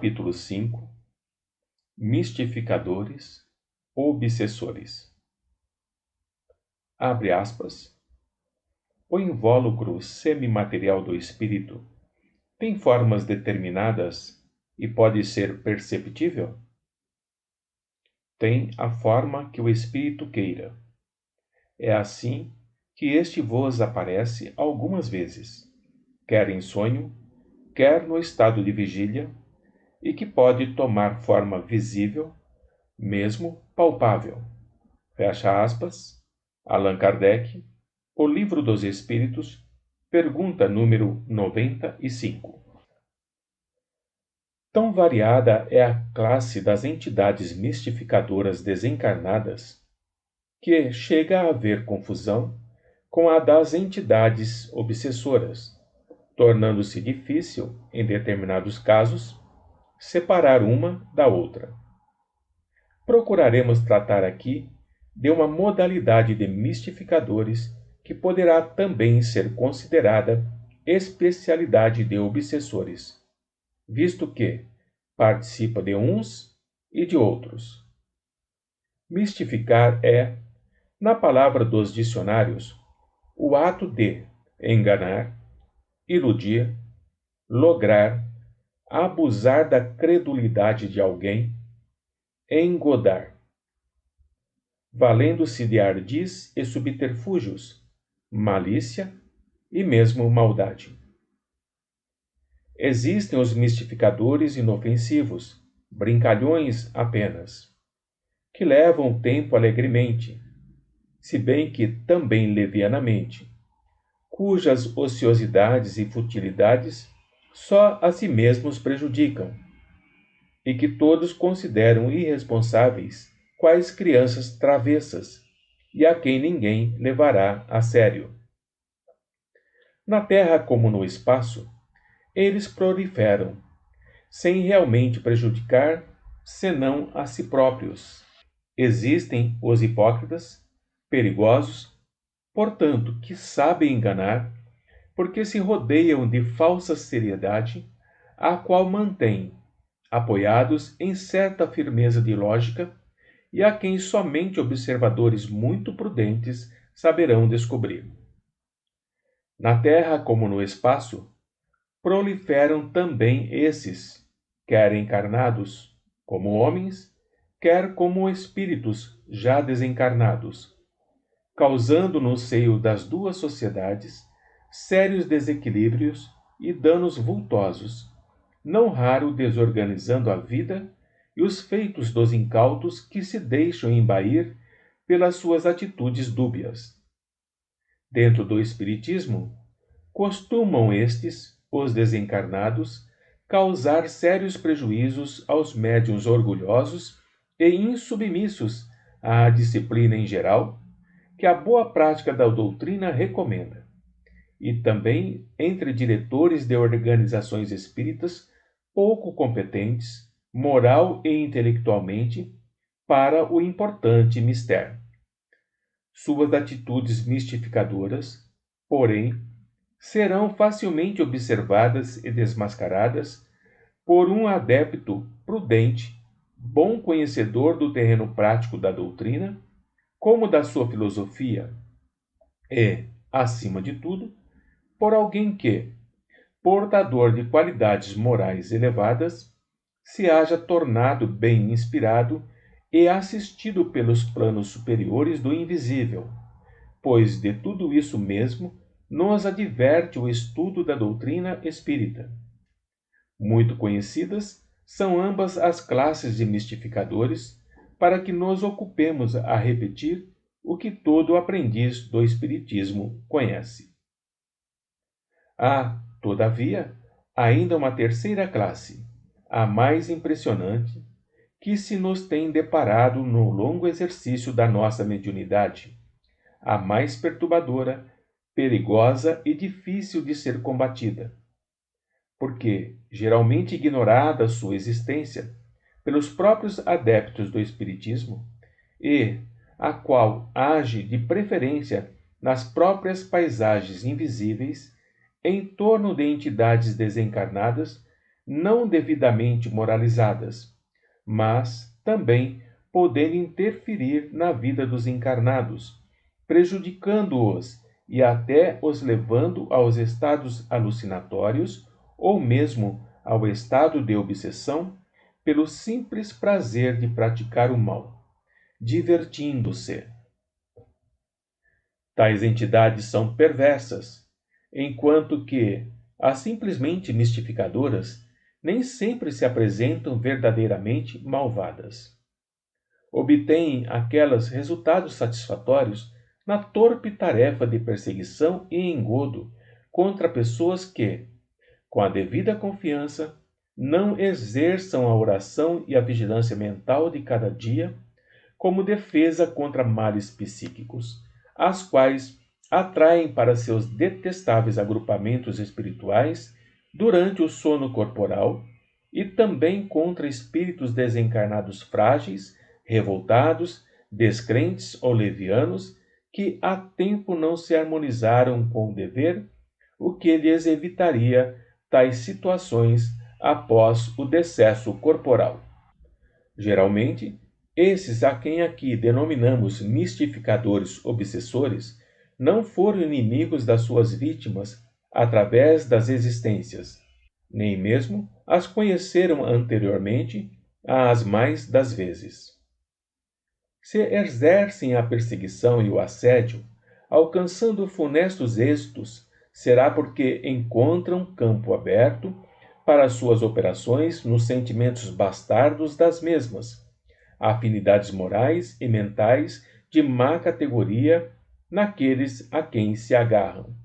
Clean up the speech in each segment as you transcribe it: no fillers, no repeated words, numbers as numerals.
Capítulo 5. Mistificadores, obsessores. Abre aspas. O invólucro semimaterial do espírito tem formas determinadas e pode ser perceptível? Tem a forma que o espírito queira. É assim que este vos aparece algumas vezes, quer em sonho, quer no estado de vigília, e que pode tomar forma visível, mesmo palpável. Fecha aspas. Allan Kardec, O Livro dos Espíritos, pergunta número 95. Tão variada é a classe das entidades mistificadoras desencarnadas que chega a haver confusão com a das entidades obsessoras, tornando-se difícil, em determinados casos, separar uma da outra. Procuraremos tratar aqui de uma modalidade de mistificadores que poderá também ser considerada especialidade de obsessores, visto que participa de uns e de outros. Mistificar é, na palavra dos dicionários, o ato de enganar, iludir, lograr, abusar da credulidade de alguém, engodar, valendo-se de ardis e subterfúgios, malícia e mesmo maldade. Existem os mistificadores inofensivos, brincalhões apenas, que levam o tempo alegremente, se bem que também levianamente, cujas ociosidades e futilidades só a si mesmos prejudicam, e que todos consideram irresponsáveis, quais crianças travessas, e a quem ninguém levará a sério. Na terra como no espaço, eles proliferam, sem realmente prejudicar, senão a si próprios. Existem os hipócritas, perigosos, portanto, que sabem enganar, porque se rodeiam de falsa seriedade, a qual mantêm, apoiados em certa firmeza de lógica, e a quem somente observadores muito prudentes saberão descobrir. Na terra como no espaço, proliferam também esses, quer encarnados, como homens, quer como espíritos já desencarnados, causando no seio das duas sociedades sérios desequilíbrios e danos vultosos, não raro desorganizando a vida e os feitos dos incautos que se deixam embair pelas suas atitudes dúbias. Dentro do espiritismo, costumam estes, os desencarnados, causar sérios prejuízos aos médiuns orgulhosos e insubmissos à disciplina em geral, que a boa prática da doutrina recomenda, e também entre diretores de organizações espíritas pouco competentes, moral e intelectualmente, para o importante mistério. Suas atitudes mistificadoras, porém, serão facilmente observadas e desmascaradas por um adepto prudente, bom conhecedor do terreno prático da doutrina, como da sua filosofia, e, acima de tudo, por alguém que, portador de qualidades morais elevadas, se haja tornado bem inspirado e assistido pelos planos superiores do invisível, pois de tudo isso mesmo nos adverte o estudo da doutrina espírita. Muito conhecidas são ambas as classes de mistificadores, para que nos ocupemos a repetir o que todo aprendiz do espiritismo conhece. Há, todavia, ainda uma terceira classe, a mais impressionante, que se nos tem deparado no longo exercício da nossa mediunidade, a mais perturbadora, perigosa e difícil de ser combatida, porque, geralmente ignorada sua existência pelos próprios adeptos do espiritismo, e a qual age de preferência nas próprias paisagens invisíveis, em torno de entidades desencarnadas, não devidamente moralizadas, mas também podendo interferir na vida dos encarnados, prejudicando-os e até os levando aos estados alucinatórios ou mesmo ao estado de obsessão pelo simples prazer de praticar o mal, divertindo-se. Tais entidades são perversas, enquanto que as simplesmente mistificadoras nem sempre se apresentam verdadeiramente malvadas. Obtêm aquelas resultados satisfatórios na torpe tarefa de perseguição e engodo contra pessoas que, com a devida confiança, não exerçam a oração e a vigilância mental de cada dia como defesa contra males psíquicos, as quais atraem para seus detestáveis agrupamentos espirituais durante o sono corporal e também contra espíritos desencarnados frágeis, revoltados, descrentes ou levianos que há tempo não se harmonizaram com o dever, o que lhes evitaria tais situações após o decesso corporal. Geralmente, esses a quem aqui denominamos mistificadores obsessores não foram inimigos das suas vítimas através das existências, nem mesmo as conheceram anteriormente às mais das vezes. Se exercem a perseguição e o assédio, alcançando funestos êxitos, será porque encontram campo aberto para suas operações nos sentimentos bastardos das mesmas, afinidades morais e mentais de má categoria naqueles a quem se agarram,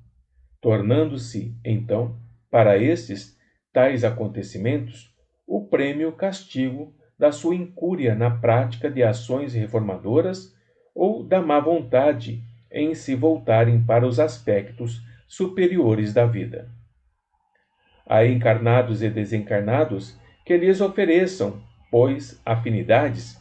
tornando-se, então, para estes tais acontecimentos, o prêmio castigo da sua incúria na prática de ações reformadoras ou da má vontade em se voltarem para os aspectos superiores da vida. Há encarnados e desencarnados que lhes ofereçam, pois, afinidades,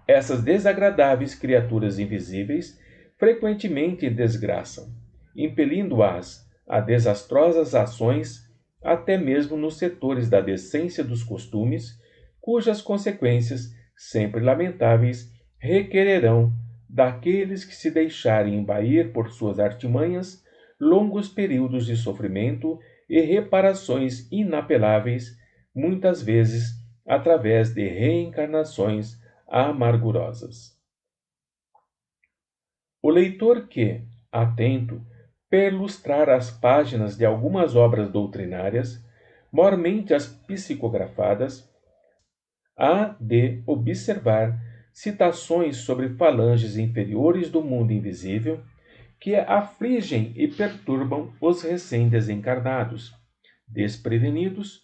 essas desagradáveis criaturas invisíveis frequentemente desgraçam, impelindo-as a desastrosas ações até mesmo nos setores da decência dos costumes, cujas consequências, sempre lamentáveis, requererão daqueles que se deixarem embair por suas artimanhas longos períodos de sofrimento e reparações inapeláveis, muitas vezes através de reencarnações amargurosas. O leitor que, atento, perlustrar as páginas de algumas obras doutrinárias, mormente as psicografadas, há de observar citações sobre falanges inferiores do mundo invisível que afligem e perturbam os recém-desencarnados, desprevenidos,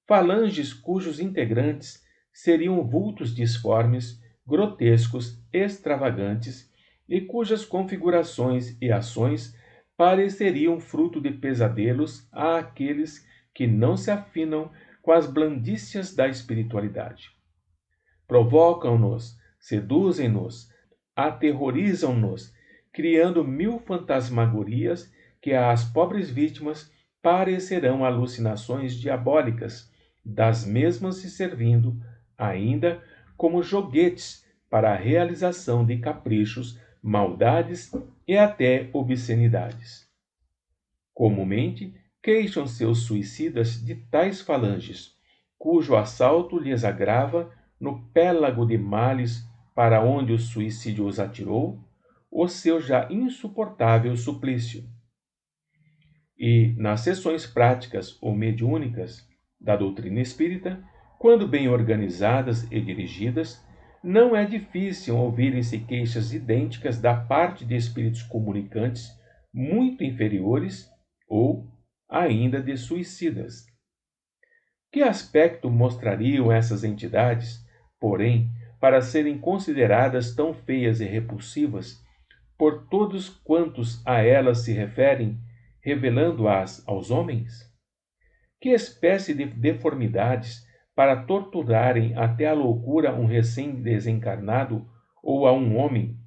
falanges cujos integrantes seriam vultos disformes, grotescos, extravagantes e cujas configurações e ações pareceriam fruto de pesadelos àqueles que não se afinam com as blandícias da espiritualidade. Provocam-nos, seduzem-nos, aterrorizam-nos, criando mil fantasmagorias que às pobres vítimas parecerão alucinações diabólicas, das mesmas se servindo, ainda, como joguetes para a realização de caprichos, maldades e até obscenidades. Comumente, queixam-se os suicidas de tais falanges, cujo assalto lhes agrava no pélago de males para onde o suicídio os atirou, o seu já insuportável suplício. E, nas sessões práticas ou mediúnicas da doutrina espírita, quando bem organizadas e dirigidas, não é difícil ouvirem-se queixas idênticas da parte de espíritos comunicantes muito inferiores ou ainda de suicidas. Que aspecto mostrariam essas entidades, porém, para serem consideradas tão feias e repulsivas por todos quantos a elas se referem, revelando-as aos homens? Que espécie de deformidades para torturarem até a loucura um recém-desencarnado ou a um homem,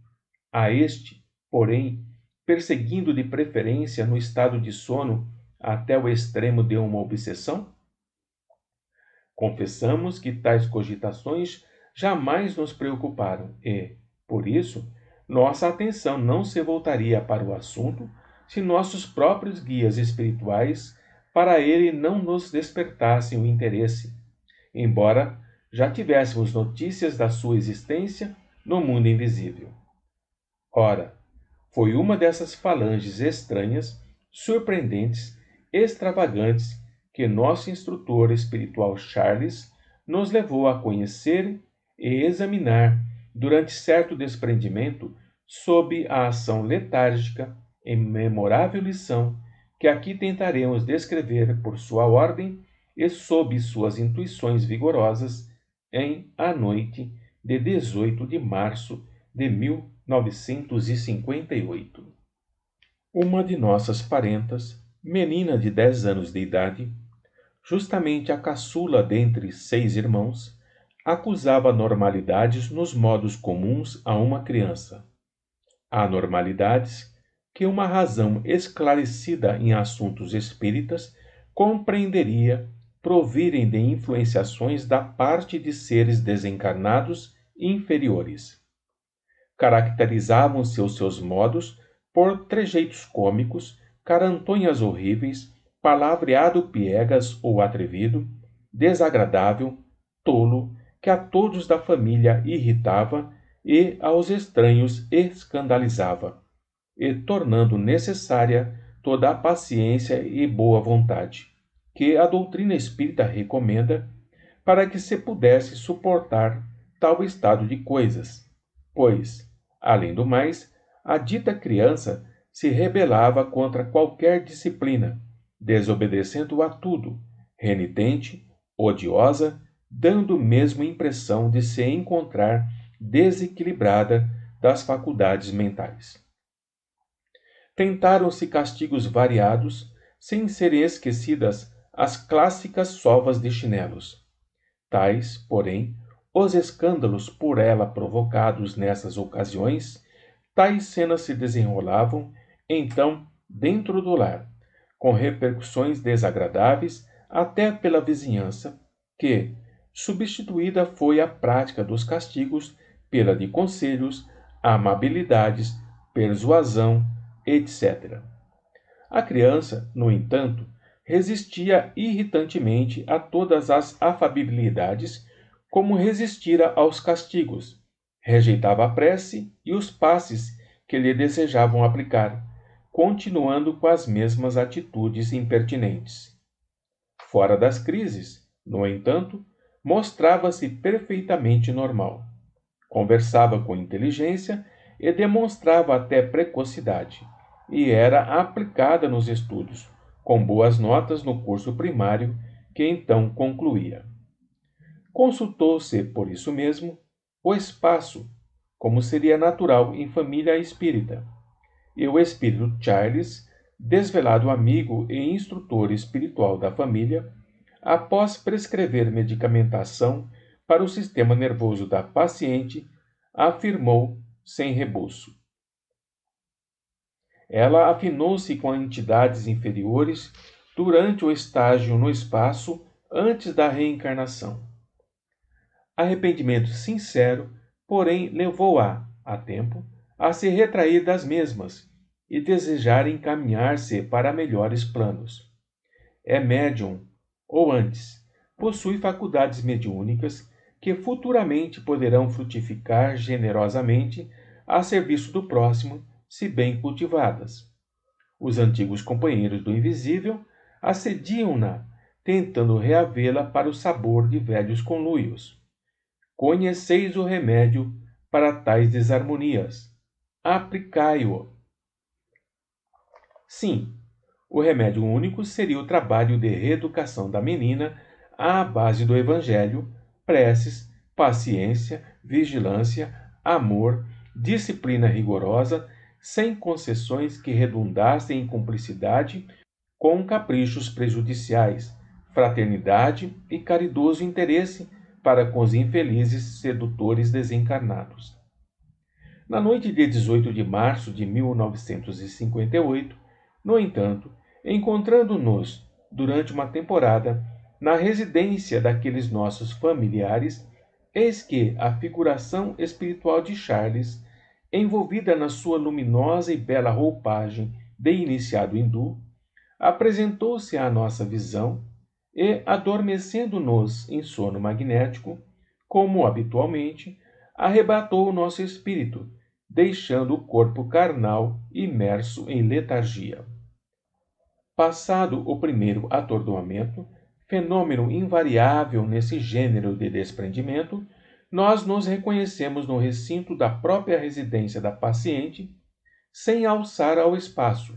a este, porém, perseguindo de preferência no estado de sono até o extremo de uma obsessão? Confessamos que tais cogitações jamais nos preocuparam e, por isso, nossa atenção não se voltaria para o assunto se nossos próprios guias espirituais para ele não nos despertassem o interesse, embora já tivéssemos notícias da sua existência no mundo invisível. Ora, foi uma dessas falanges estranhas, surpreendentes, extravagantes que nosso instrutor espiritual Charles nos levou a conhecer e examinar durante certo desprendimento sob a ação letárgica e memorável lição que aqui tentaremos descrever por sua ordem e sob suas intuições vigorosas em A Noite de 18 de março de 1958. Uma de nossas parentas, menina de 10 anos de idade, justamente a caçula dentre 6 irmãos, acusava anormalidades nos modos comuns a uma criança. Anormalidades que uma razão esclarecida em assuntos espíritas compreenderia provirem de influenciações da parte de seres desencarnados inferiores. Caracterizavam-se os seus modos por trejeitos cômicos, carantonhas horríveis, palavreado piegas ou atrevido, desagradável, tolo, que a todos da família irritava e aos estranhos escandalizava, e tornando necessária toda a paciência e boa vontade, que a doutrina espírita recomenda para que se pudesse suportar tal estado de coisas, pois, além do mais, a dita criança se rebelava contra qualquer disciplina, desobedecendo a tudo, renitente, odiosa, dando mesmo impressão de se encontrar desequilibrada das faculdades mentais. Tentaram-se castigos variados, sem serem esquecidas as clássicas sovas de chinelos. Tais, porém, os escândalos por ela provocados nessas ocasiões, tais cenas se desenrolavam, então, dentro do lar, com repercussões desagradáveis até pela vizinhança, que, substituída foi a prática dos castigos pela de conselhos, amabilidades, persuasão, etc. A criança, no entanto, resistia irritantemente a todas as afabilidades, como resistira aos castigos, rejeitava a prece e os passes que lhe desejavam aplicar, continuando com as mesmas atitudes impertinentes. Fora das crises, no entanto, mostrava-se perfeitamente normal. Conversava com inteligência e demonstrava até precocidade, e era aplicada nos estudos, com boas notas no curso primário, que então concluía. Consultou-se, por isso mesmo, o espaço, como seria natural em família espírita, e o espírito Charles, desvelado amigo e instrutor espiritual da família, após prescrever medicamentação para o sistema nervoso da paciente, afirmou sem rebuço: ela afinou-se com entidades inferiores durante o estágio no espaço antes da reencarnação. Arrependimento sincero, porém, levou-a, a tempo, a se retrair das mesmas e desejar encaminhar-se para melhores planos. É médium, ou antes, possui faculdades mediúnicas que futuramente poderão frutificar generosamente a serviço do próximo, se bem cultivadas. Os antigos companheiros do invisível assediam-na, tentando reavê-la para o sabor de velhos conluios. Conheceis o remédio para tais desarmonias. Aplicai-o. Sim, o remédio único seria o trabalho de reeducação da menina à base do Evangelho, preces, paciência, vigilância, amor, disciplina rigorosa, sem concessões que redundassem em cumplicidade com caprichos prejudiciais, fraternidade e caridoso interesse para com os infelizes sedutores desencarnados. Na noite de 18 de março de 1958, no entanto, encontrando-nos, durante uma temporada, na residência daqueles nossos familiares, eis que a figuração espiritual de Charles, envolvida na sua luminosa e bela roupagem de iniciado hindu, apresentou-se à nossa visão e, adormecendo-nos em sono magnético, como habitualmente, arrebatou o nosso espírito, deixando o corpo carnal imerso em letargia. Passado o primeiro atordoamento, fenômeno invariável nesse gênero de desprendimento, nós nos reconhecemos no recinto da própria residência da paciente, sem alçar ao espaço,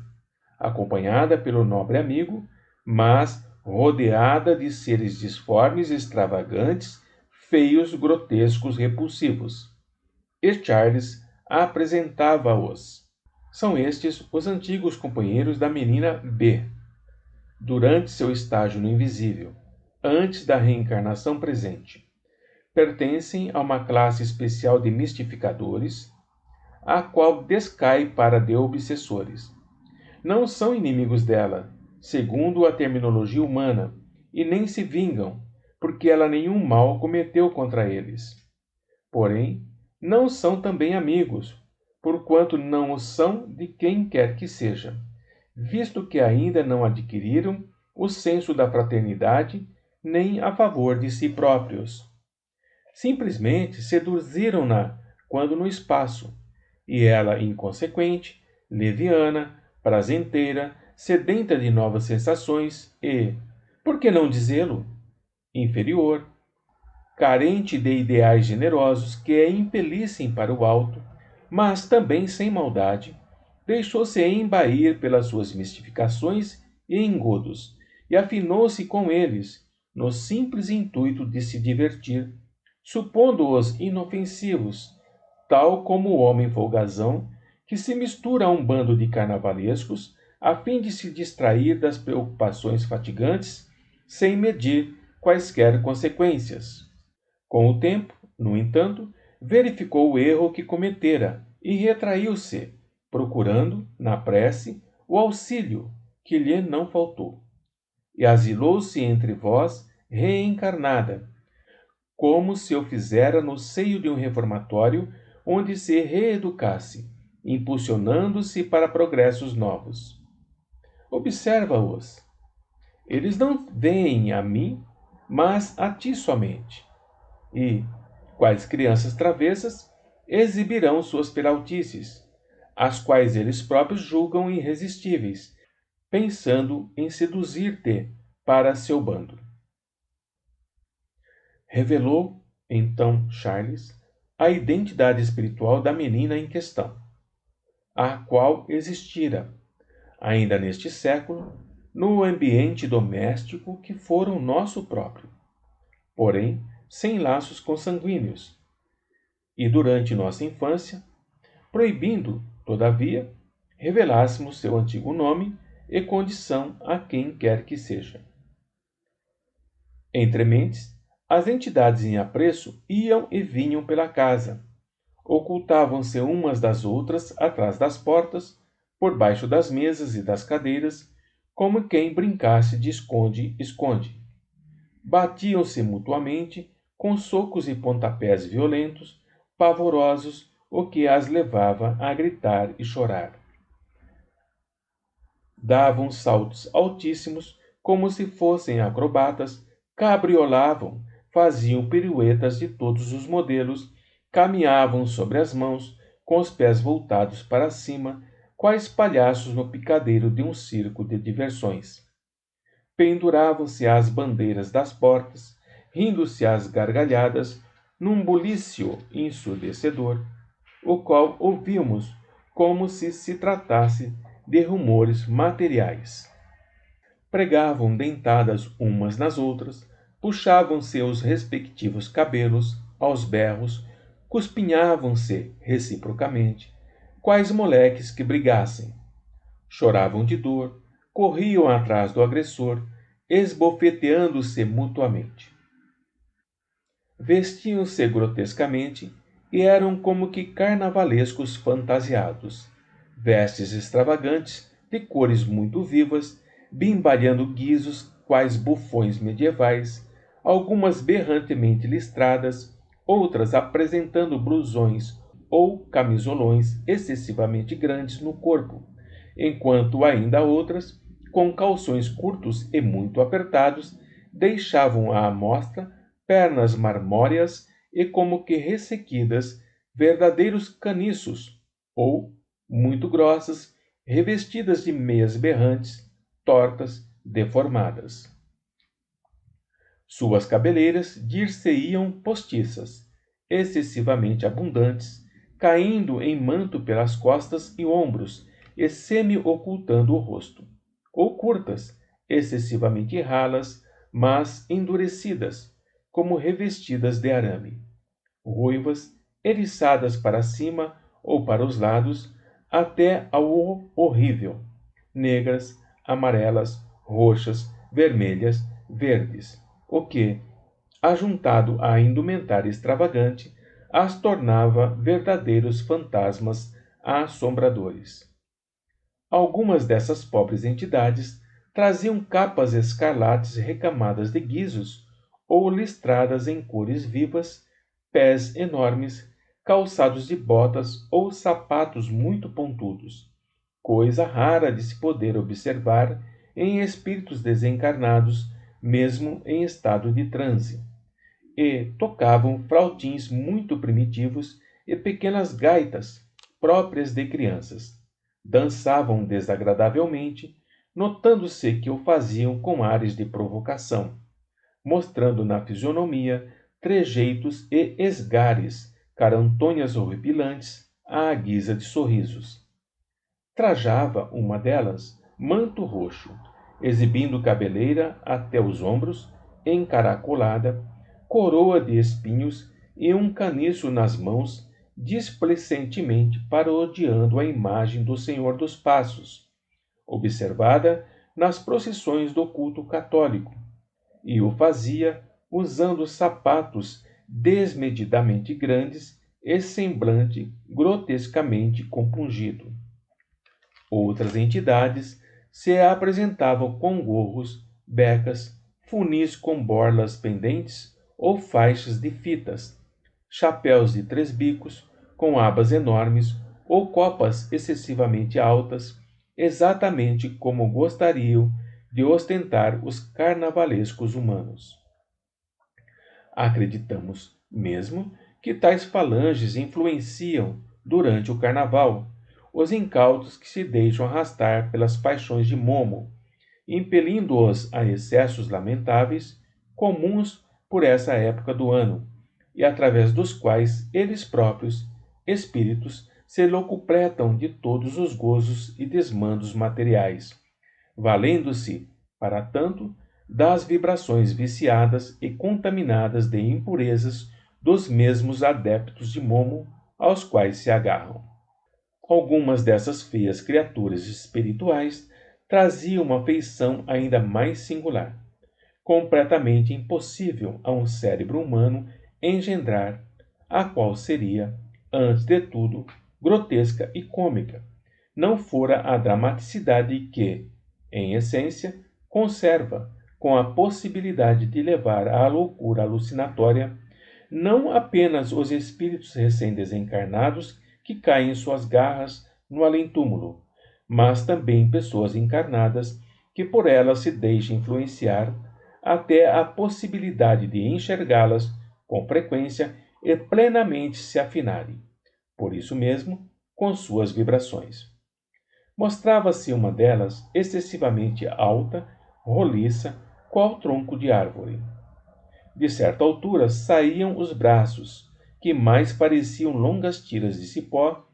acompanhada pelo nobre amigo, mas rodeada de seres disformes, extravagantes, feios, grotescos, repulsivos. E Charles apresentava-os. São estes os antigos companheiros da menina B, durante seu estágio no invisível, antes da reencarnação presente. Pertencem a uma classe especial de mistificadores, a qual descai para de obsessores. Não são inimigos dela, segundo a terminologia humana, e nem se vingam, porque ela nenhum mal cometeu contra eles. Porém, não são também amigos, porquanto não o são de quem quer que seja, visto que ainda não adquiriram o senso da fraternidade nem a favor de si próprios. Simplesmente seduziram-na quando no espaço, e ela, inconsequente, leviana, prazenteira, sedenta de novas sensações e, por que não dizê-lo, inferior, carente de ideais generosos que a impelissem para o alto, mas também sem maldade, deixou-se embair pelas suas mistificações e engodos, e afinou-se com eles, no simples intuito de se divertir, supondo-os inofensivos, tal como o homem folgazão que se mistura a um bando de carnavalescos a fim de se distrair das preocupações fatigantes, sem medir quaisquer consequências. Com o tempo, no entanto, verificou o erro que cometera e retraiu-se, procurando, na prece, o auxílio que lhe não faltou. E asilou-se entre vós, reencarnada, como se o fizera no seio de um reformatório onde se reeducasse, impulsionando-se para progressos novos. Observa-os. Eles não veem a mim, mas a ti somente. E, quais crianças travessas, exibirão suas peraltices, as quais eles próprios julgam irresistíveis, pensando em seduzir-te para seu bando. Revelou, então, Charles, a identidade espiritual da menina em questão, a qual existira, ainda neste século, no ambiente doméstico que fora o nosso próprio, porém sem laços consanguíneos, e durante nossa infância, proibindo, todavia, revelássemos seu antigo nome e condição a quem quer que seja. Entre mentes, as entidades em apreço iam e vinham pela casa, ocultavam-se umas das outras atrás das portas, por baixo das mesas e das cadeiras, como quem brincasse de esconde-esconde. Batiam-se mutuamente com socos e pontapés violentos, pavorosos, o que as levava a gritar e chorar. Davam saltos altíssimos, como se fossem acrobatas, cabriolavam, faziam piruetas de todos os modelos, caminhavam sobre as mãos, com os pés voltados para cima, quais palhaços no picadeiro de um circo de diversões. Penduravam-se às bandeiras das portas, rindo-se às gargalhadas, num bulício ensurdecedor, o qual ouvíamos como se tratasse de rumores materiais. Pregavam dentadas umas nas outras, puxavam seus respectivos cabelos aos berros, cuspinhavam-se reciprocamente, quais moleques que brigassem. Choravam de dor, corriam atrás do agressor, esbofeteando-se mutuamente. Vestiam-se grotescamente e eram como que carnavalescos fantasiados, vestes extravagantes, de cores muito vivas, bimbalhando guizos quais bufões medievais, algumas berrantemente listradas, outras apresentando blusões ou camisolões excessivamente grandes no corpo, enquanto ainda outras, com calções curtos e muito apertados, deixavam à amostra pernas marmóreas e como que ressequidas, verdadeiros caniços, ou, muito grossas, revestidas de meias berrantes, tortas, deformadas. Suas cabeleiras dir-se-iam postiças, excessivamente abundantes, caindo em manto pelas costas e ombros e semi-ocultando o rosto, ou curtas, excessivamente ralas, mas endurecidas, como revestidas de arame, ruivas, eriçadas para cima ou para os lados, até ao horrível, negras, amarelas, roxas, vermelhas, verdes, o que, ajuntado à indumentária extravagante, as tornava verdadeiros fantasmas assombradores. Algumas dessas pobres entidades traziam capas escarlates recamadas de guizos ou listradas em cores vivas, pés enormes, calçados de botas ou sapatos muito pontudos, coisa rara de se poder observar em espíritos desencarnados, mesmo em estado de transe, e tocavam flautins muito primitivos e pequenas gaitas, próprias de crianças. Dançavam desagradavelmente, notando-se que o faziam com ares de provocação, mostrando na fisionomia trejeitos e esgares, carantonhas horripilantes, à guisa de sorrisos. Trajava uma delas manto roxo, exibindo cabeleira até os ombros, encaracolada, coroa de espinhos e um caniço nas mãos, displicentemente parodiando a imagem do Senhor dos Passos, observada nas procissões do culto católico, e o fazia usando sapatos desmedidamente grandes e semblante grotescamente compungido. Outras entidades se apresentavam com gorros, becas, funis com borlas pendentes ou faixas de fitas, chapéus de 3 bicos com abas enormes ou copas excessivamente altas, exatamente como gostariam de ostentar os carnavalescos humanos. Acreditamos mesmo que tais falanges influenciam, durante o carnaval, os incautos que se deixam arrastar pelas paixões de Momo, impelindo-os a excessos lamentáveis, comuns por essa época do ano, e através dos quais eles próprios, espíritos, se locupletam de todos os gozos e desmandos materiais, valendo-se, para tanto, das vibrações viciadas e contaminadas de impurezas dos mesmos adeptos de Momo aos quais se agarram. Algumas dessas feias criaturas espirituais traziam uma feição ainda mais singular, completamente impossível a um cérebro humano engendrar, a qual seria, antes de tudo, grotesca e cômica, não fora a dramaticidade que, em essência, conserva, com a possibilidade de levar à loucura alucinatória, não apenas os espíritos recém-desencarnados que caem em suas garras no além-túmulo, mas também pessoas encarnadas que por elas se deixam influenciar até a possibilidade de enxergá-las com frequência e plenamente se afinarem, por isso mesmo, com suas vibrações. Mostrava-se uma delas excessivamente alta, roliça, qual tronco de árvore. De certa altura saíam os braços, que mais pareciam longas tiras de cipó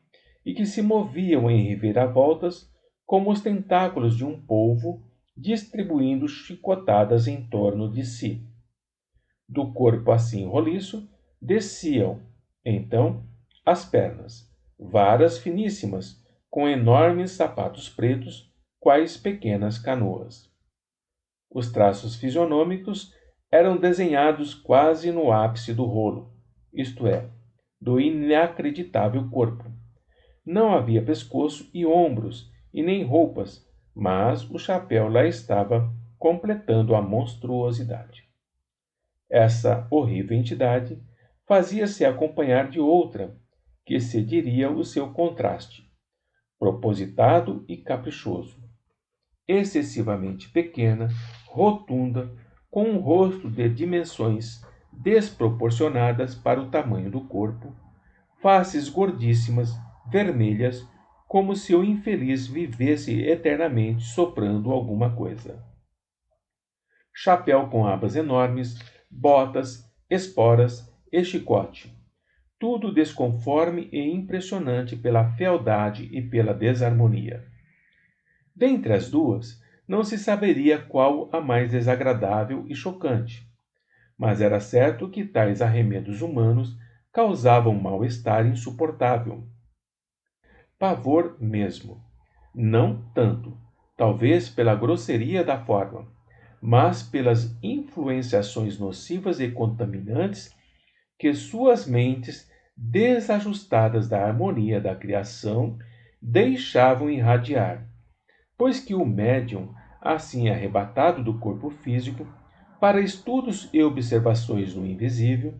e que se moviam em reviravoltas como os tentáculos de um polvo distribuindo chicotadas em torno de si. Do corpo assim roliço desciam, então, as pernas, varas finíssimas, com enormes sapatos pretos, quais pequenas canoas. Os traços fisionômicos eram desenhados quase no ápice do rolo, isto é, do inacreditável corpo. Não havia pescoço e ombros, e nem roupas, mas o chapéu lá estava completando a monstruosidade. Essa horrível entidade fazia-se acompanhar de outra, que cediria o seu contraste, propositado e caprichoso, excessivamente pequena, rotunda, com um rosto de dimensões desproporcionadas para o tamanho do corpo, faces gordíssimas, vermelhas, como se o infeliz vivesse eternamente soprando alguma coisa. Chapéu com abas enormes, botas, esporas e chicote, tudo desconforme e impressionante pela fealdade e pela desarmonia. Dentre as duas, não se saberia qual a mais desagradável e chocante, mas era certo que tais arremedos humanos causavam mal-estar insuportável. Pavor mesmo. Não tanto, talvez pela grosseria da forma, mas pelas influenciações nocivas e contaminantes que suas mentes, desajustadas da harmonia da criação, deixavam irradiar, pois que o médium, assim arrebatado do corpo físico, para estudos e observações no invisível,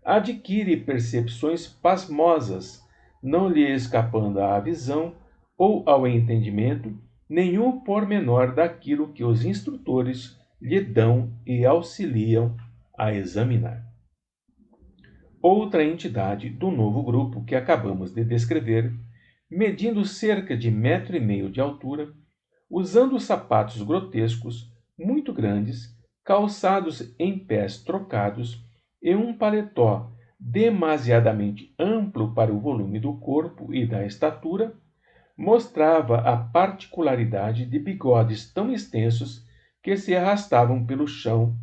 adquire percepções pasmosas, não lhe escapando à visão ou ao entendimento nenhum pormenor daquilo que os instrutores lhe dão e auxiliam a examinar. Outra entidade do novo grupo que acabamos de descrever, medindo cerca de 1,5 m de altura, usando sapatos grotescos, muito grandes, calçados em pés trocados e um paletó demasiadamente amplo para o volume do corpo e da estatura, mostrava a particularidade de bigodes tão extensos que se arrastavam pelo chão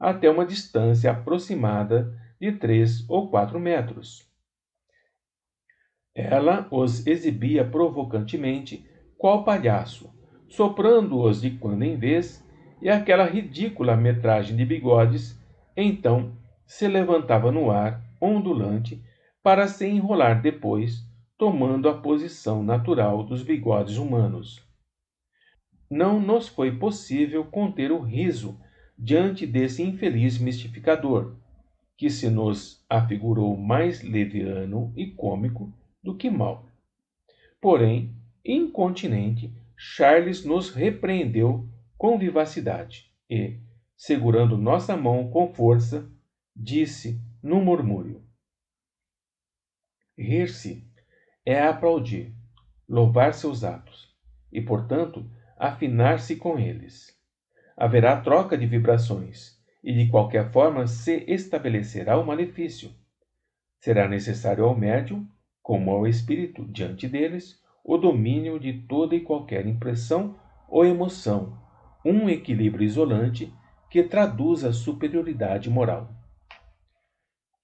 até uma distância aproximada de 3 ou 4 metros. Ela os exibia provocantemente, qual palhaço, soprando-os de quando em vez, e aquela ridícula metragem de bigodes, então, se levantava no ar, ondulante, para se enrolar depois, tomando a posição natural dos bigodes humanos. Não nos foi possível conter o riso diante desse infeliz mistificador, que se nos afigurou mais leviano e cômico do que mau. Porém, incontinente, Charles nos repreendeu com vivacidade e, segurando nossa mão com força, disse num murmúrio: rir-se é aplaudir, louvar seus atos e, portanto, afinar-se com eles. Haverá troca de vibrações e de qualquer forma se estabelecerá o malefício. Será necessário ao médium, como ao espírito, diante deles, o domínio de toda e qualquer impressão ou emoção, um equilíbrio isolante que traduza a superioridade moral.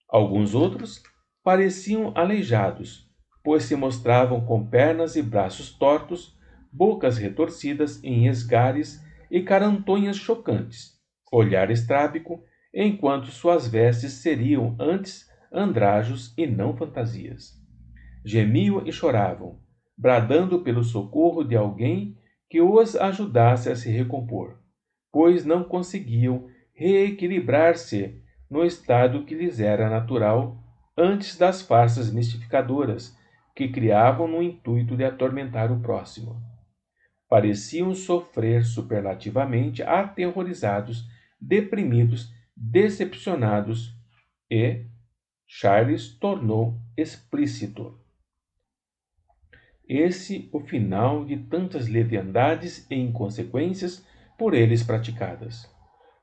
Alguns outros pareciam aleijados, pois se mostravam com pernas e braços tortos, bocas retorcidas em esgares e carantonhas chocantes, olhar estrábico, enquanto suas vestes seriam antes andrajos e não fantasias. Gemiam e choravam, bradando pelo socorro de alguém que os ajudasse a se recompor, pois não conseguiam reequilibrar-se no estado que lhes era natural antes das farsas mistificadoras que criavam no intuito de atormentar o próximo. Pareciam sofrer superlativamente, aterrorizados, deprimidos, decepcionados, e Charles tornou explícito: esse o final de tantas leviandades e inconsequências por eles praticadas.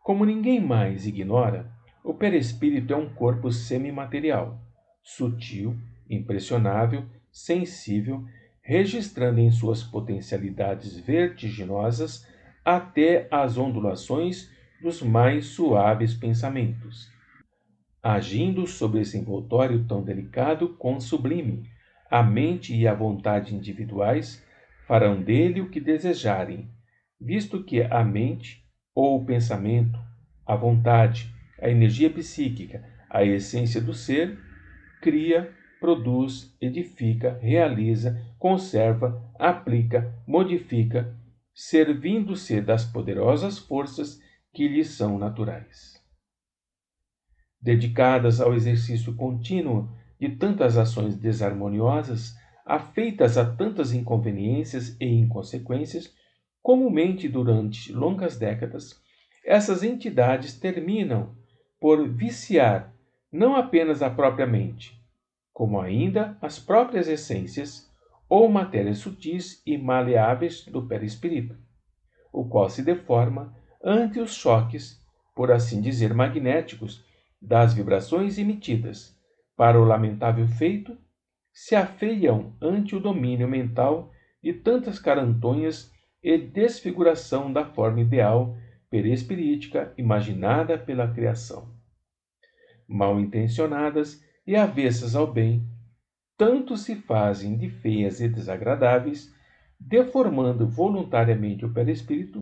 Como ninguém mais ignora, o perispírito é um corpo semimaterial, sutil, impressionável, sensível, registrando em suas potencialidades vertiginosas até as ondulações dos mais suaves pensamentos. Agindo sobre esse envoltório tão delicado quão sublime, a mente e a vontade individuais farão dele o que desejarem, visto que a mente, ou o pensamento, a vontade, a energia psíquica, a essência do ser, cria, produz, edifica, realiza, conserva, aplica, modifica servindo-se das poderosas forças que lhes são naturais. Dedicadas ao exercício contínuo de tantas ações desarmoniosas, afeitas a tantas inconveniências e inconsequências, comumente durante longas décadas, essas entidades terminam por viciar não apenas a própria mente, como ainda as próprias essências ou matérias sutis e maleáveis do perispírito, o qual se deforma ante os choques, por assim dizer, magnéticos das vibrações emitidas. Para o lamentável feito, se afeiam ante o domínio mental de tantas carantonhas e desfiguração da forma ideal perispirítica imaginada pela criação. Mal intencionadas e avessas ao bem, tanto se fazem de feias e desagradáveis, deformando voluntariamente o perispírito,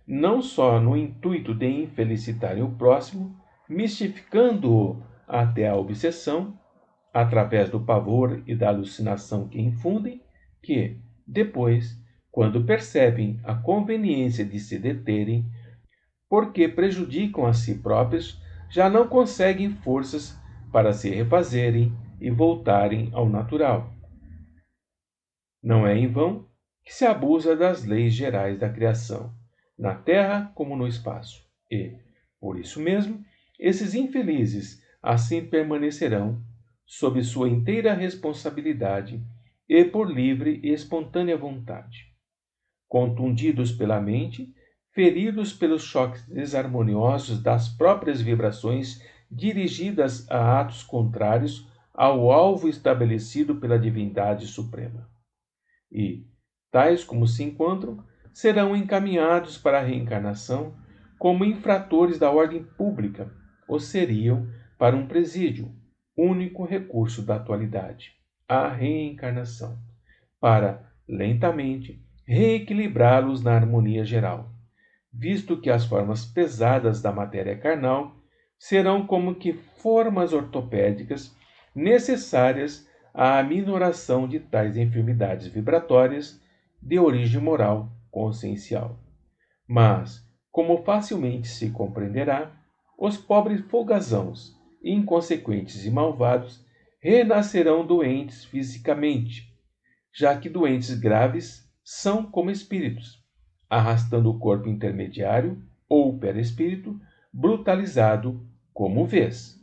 não só no intuito de infelicitarem o próximo, mistificando-o até a obsessão, através do pavor e da alucinação que infundem, que, depois, quando percebem a conveniência de se deterem, porque prejudicam a si próprios, já não conseguem forças para se refazerem e voltarem ao natural. Não é em vão que se abusa das leis gerais da criação, na terra como no espaço, e, por isso mesmo, esses infelizes assim permanecerão, sob sua inteira responsabilidade e por livre e espontânea vontade. Contundidos pela mente, feridos pelos choques desarmoniosos das próprias vibrações dirigidas a atos contrários ao alvo estabelecido pela divindade suprema. E, tais como se encontram, serão encaminhados para a reencarnação como infratores da ordem pública, ou seriam para um presídio, único recurso da atualidade, a reencarnação, para, lentamente, reequilibrá-los na harmonia geral, visto que as formas pesadas da matéria carnal serão como que formas ortopédicas necessárias à aminoração de tais enfermidades vibratórias de origem moral consciencial. Mas, como facilmente se compreenderá, os pobres folgazãos, inconsequentes e malvados, renascerão doentes fisicamente, já que doentes graves são como espíritos, arrastando o corpo intermediário ou perispírito brutalizado como vês.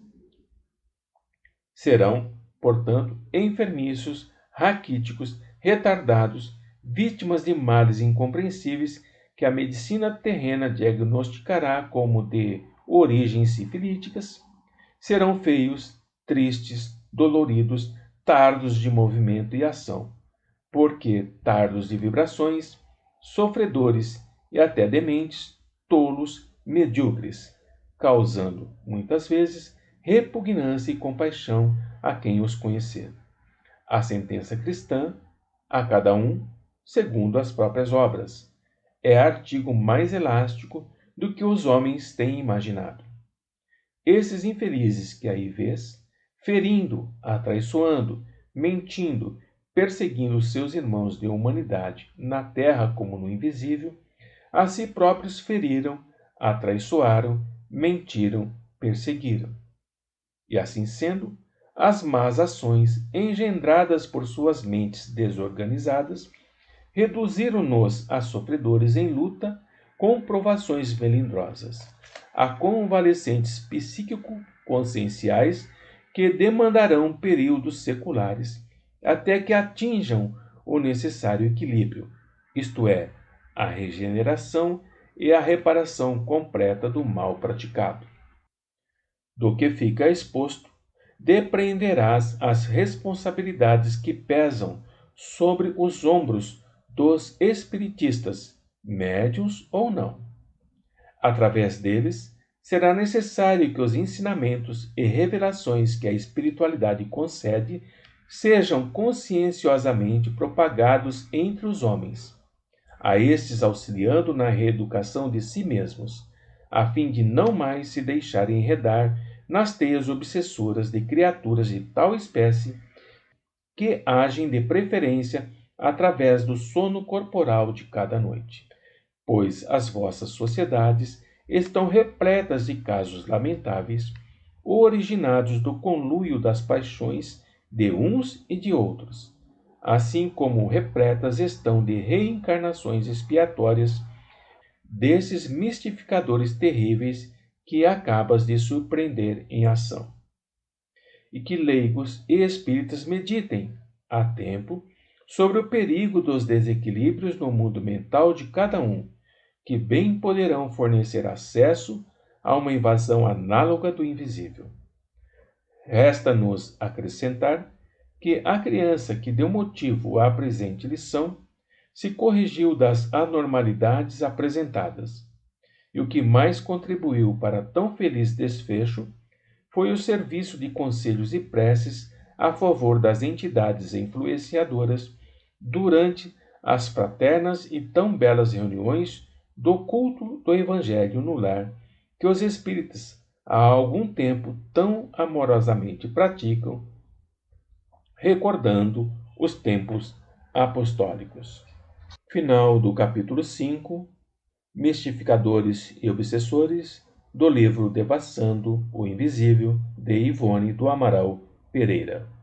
Serão, portanto, enfermiços, raquíticos, retardados, vítimas de males incompreensíveis que a medicina terrena diagnosticará como de origens sifilíticas. Serão feios, tristes, doloridos, tardos de movimento e ação, porque tardos de vibrações, sofredores e até dementes, tolos, medíocres, causando, muitas vezes, repugnância e compaixão a quem os conhecer. A sentença cristã, a cada um, segundo as próprias obras, é artigo mais elástico do que os homens têm imaginado. Esses infelizes que aí vês, ferindo, atraiçoando, mentindo, perseguindo seus irmãos de humanidade, na terra como no invisível, a si próprios feriram, atraiçoaram, mentiram, perseguiram. E assim sendo, as más ações engendradas por suas mentes desorganizadas reduziram-nos a sofredores em luta com provações melindrosas, a convalescentes psíquico-conscienciais que demandarão períodos seculares até que atinjam o necessário equilíbrio, isto é, a regeneração e a reparação completa do mal praticado. Do que fica exposto, depreenderás as responsabilidades que pesam sobre os ombros dos espiritistas, médiuns ou não. Através deles, será necessário que os ensinamentos e revelações que a espiritualidade concede sejam conscienciosamente propagados entre os homens, a estes auxiliando na reeducação de si mesmos, a fim de não mais se deixarem enredar nas teias obsessoras de criaturas de tal espécie que agem de preferência através do sono corporal de cada noite, pois as vossas sociedades estão repletas de casos lamentáveis, originados do conluio das paixões de uns e de outros, assim como repletas estão de reencarnações expiatórias desses mistificadores terríveis que acabas de surpreender em ação. E que leigos e espíritas meditem, a tempo, sobre o perigo dos desequilíbrios no mundo mental de cada um, que bem poderão fornecer acesso a uma invasão análoga do invisível. Resta-nos acrescentar que a criança que deu motivo à presente lição se corrigiu das anormalidades apresentadas, e o que mais contribuiu para tão feliz desfecho foi o serviço de conselhos e preces a favor das entidades influenciadoras durante as fraternas e tão belas reuniões do culto do Evangelho no lar que os espíritas há algum tempo tão amorosamente praticam, recordando os tempos apostólicos. Final do capítulo 5, Mistificadores e Obsessores, do livro Devassando o Invisível, de Ivone do Amaral Pereira.